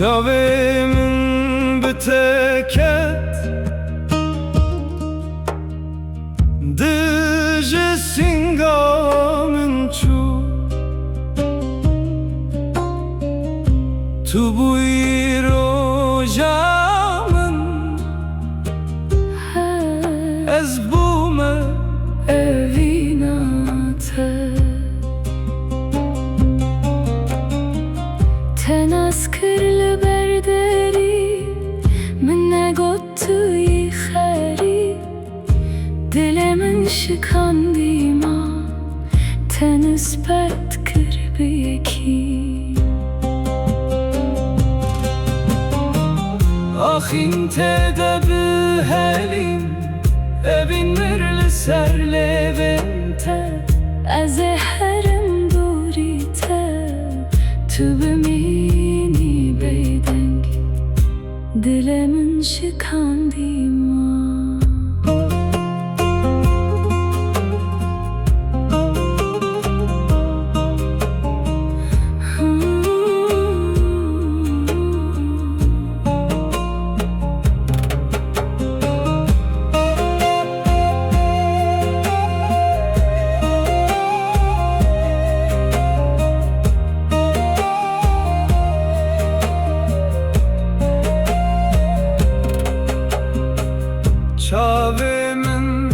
شاویم بتکت دژ سنگامن چو تو بوی روژامن از بوم evinate Tenaskırlı berderi Minne gottu yıxeri Dilemin şikandima Tenisbet kırbiyeki آخین تدب هلیم evin mirli serlevente Ez herim durite Tu bimini beydeng Dilemin şikandima Çavimin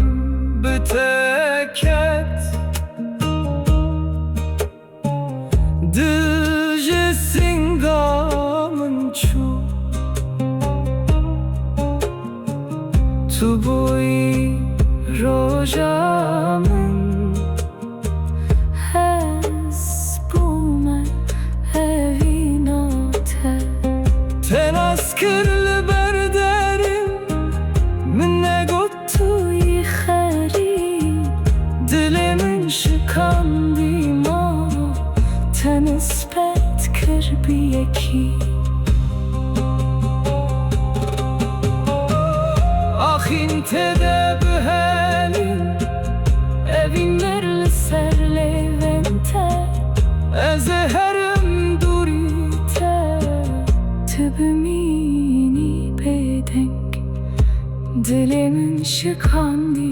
biteket Dije singamın çu Tu bui rojamın Hez bume evinote Tenaskırlı berderim Minne Tu yıxeri dilimin Şikandima Tenisbet kırbiyeki آخین تدب هلیم Evin merli serlevente Ez herim durite Tübümini bedeng Dilimin şikandi